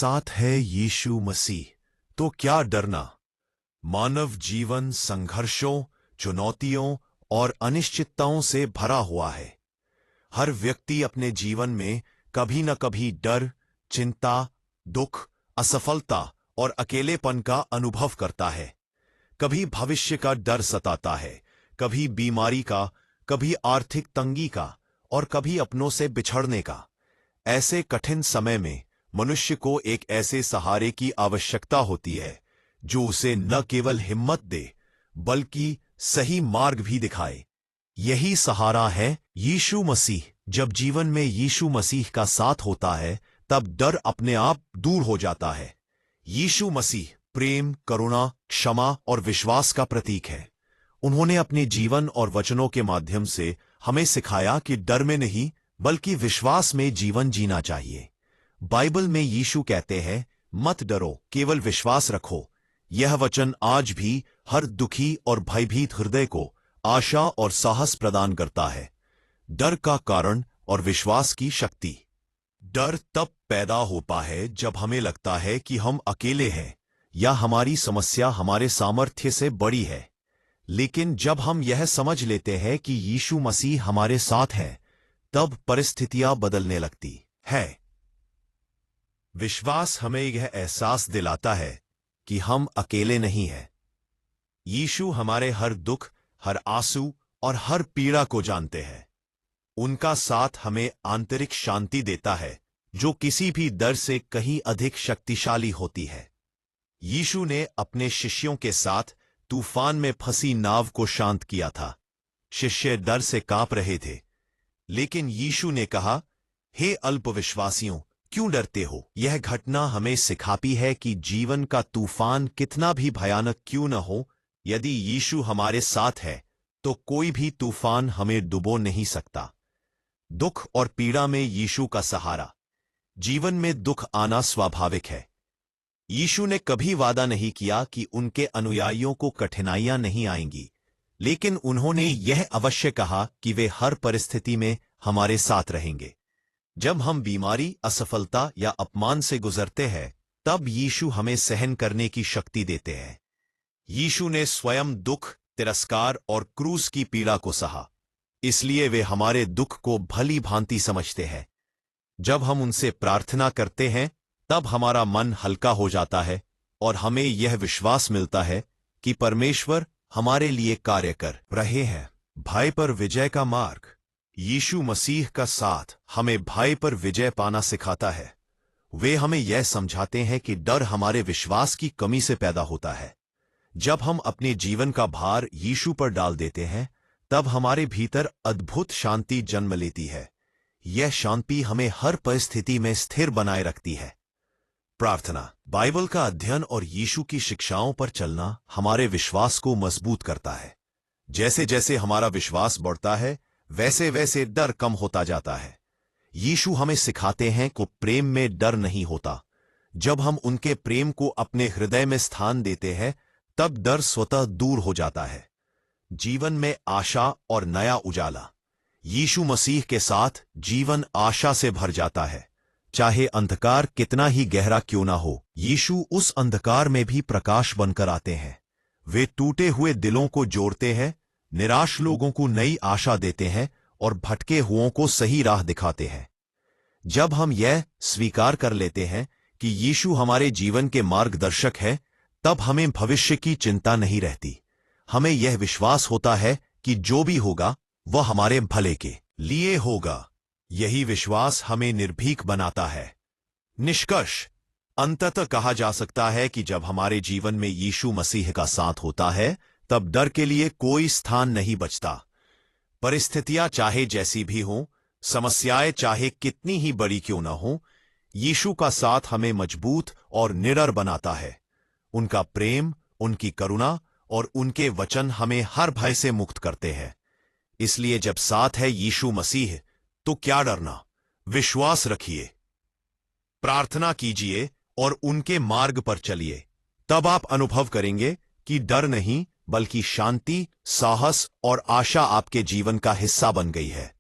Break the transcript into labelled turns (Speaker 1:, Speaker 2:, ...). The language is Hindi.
Speaker 1: साथ है यीशु मसीह, तो क्या डरना। मानव जीवन संघर्षों, चुनौतियों और अनिश्चितताओं से भरा हुआ है। हर व्यक्ति अपने जीवन में कभी न कभी डर, चिंता, दुख, असफलता और अकेलेपन का अनुभव करता है। कभी भविष्य का डर सताता है, कभी बीमारी का, कभी आर्थिक तंगी का और कभी अपनों से बिछड़ने का। ऐसे कठिन समय में मनुष्य को एक ऐसे सहारे की आवश्यकता होती है जो उसे न केवल हिम्मत दे बल्कि सही मार्ग भी दिखाए। यही सहारा है यीशु मसीह। जब जीवन में यीशु मसीह का साथ होता है तब डर अपने आप दूर हो जाता है। यीशु मसीह प्रेम, करुणा, क्षमा और विश्वास का प्रतीक है। उन्होंने अपने जीवन और वचनों के माध्यम से हमें सिखाया कि डर में नहीं बल्कि विश्वास में जीवन जीना चाहिए। बाइबल में यीशु कहते हैं, मत डरो, केवल विश्वास रखो। यह वचन आज भी हर दुखी और भयभीत हृदय को आशा और साहस प्रदान करता है। डर का कारण और विश्वास की शक्ति। डर तब पैदा होता है जब हमें लगता है कि हम अकेले हैं या हमारी समस्या हमारे सामर्थ्य से बड़ी है। लेकिन जब हम यह समझ लेते हैं कि यीशु मसीह हमारे साथ है, तब परिस्थितियां बदलने लगती है। विश्वास हमें यह एहसास दिलाता है कि हम अकेले नहीं हैं। यीशु हमारे हर दुख, हर आंसू और हर पीड़ा को जानते हैं। उनका साथ हमें आंतरिक शांति देता है जो किसी भी डर से कहीं अधिक शक्तिशाली होती है। यीशु ने अपने शिष्यों के साथ तूफान में फंसी नाव को शांत किया था। शिष्य डर से कांप रहे थे, लेकिन यीशु ने कहा, हे अल्पविश्वासियों, क्यों डरते हो। यह घटना हमें सिखाती है कि जीवन का तूफान कितना भी भयानक क्यों न हो, यदि यीशु हमारे साथ है तो कोई भी तूफान हमें डुबो नहीं सकता। दुख और पीड़ा में यीशु का सहारा। जीवन में दुख आना स्वाभाविक है। यीशु ने कभी वादा नहीं किया कि उनके अनुयायियों को कठिनाइयां नहीं आएंगी, लेकिन उन्होंने यह अवश्य कहा कि वे हर परिस्थिति में हमारे साथ रहेंगे। जब हम बीमारी, असफलता या अपमान से गुजरते हैं, तब यीशु हमें सहन करने की शक्ति देते हैं। यीशु ने स्वयं दुख, तिरस्कार और क्रूस की पीड़ा को सहा, इसलिए वे हमारे दुख को भली भांति समझते हैं। जब हम उनसे प्रार्थना करते हैं, तब हमारा मन हल्का हो जाता है और हमें यह विश्वास मिलता है कि परमेश्वर हमारे लिए कार्य कर रहे हैं। भय पर विजय का मार्ग। यीशु मसीह का साथ हमें भय पर विजय पाना सिखाता है। वे हमें यह समझाते हैं कि डर हमारे विश्वास की कमी से पैदा होता है। जब हम अपने जीवन का भार यीशु पर डाल देते हैं, तब हमारे भीतर अद्भुत शांति जन्म लेती है। यह शांति हमें हर परिस्थिति में स्थिर बनाए रखती है। प्रार्थना। बाइबल का अध्ययन और यीशु की शिक्षाओं पर चलना हमारे विश्वास को मजबूत करता है। जैसे जैसे हमारा विश्वास बढ़ता है, वैसे वैसे डर कम होता जाता है। यीशु हमें सिखाते हैं कि प्रेम में डर नहीं होता। जब हम उनके प्रेम को अपने हृदय में स्थान देते हैं, तब डर स्वतः दूर हो जाता है। जीवन में आशा और नया उजाला। यीशु मसीह के साथ जीवन आशा से भर जाता है। चाहे अंधकार कितना ही गहरा क्यों ना हो, यीशु उस अंधकार में भी प्रकाश बनकर आते हैं। वे टूटे हुए दिलों को जोड़ते हैं, निराश लोगों को नई आशा देते हैं और भटके हुओं को सही राह दिखाते हैं। जब हम यह स्वीकार कर लेते हैं कि यीशु हमारे जीवन के मार्गदर्शक है, तब हमें भविष्य की चिंता नहीं रहती। हमें यह विश्वास होता है कि जो भी होगा वह हमारे भले के लिए होगा। यही विश्वास हमें निर्भीक बनाता है। निष्कर्ष। अंततः कहा जा सकता है कि जब हमारे जीवन में यीशु मसीह का साथ होता है, तब डर के लिए कोई स्थान नहीं बचता। परिस्थितियां चाहे जैसी भी हों, समस्याएं चाहे कितनी ही बड़ी क्यों न हों, यीशु का साथ हमें मजबूत और निडर बनाता है। उनका प्रेम, उनकी करुणा और उनके वचन हमें हर भय से मुक्त करते हैं। इसलिए जब साथ है यीशु मसीह, तो क्या डरना। विश्वास रखिए, प्रार्थना कीजिए और उनके मार्ग पर चलिए। तब आप अनुभव करेंगे कि डर नहीं बल्कि शांति, साहस और आशा आपके जीवन का हिस्सा बन गई है।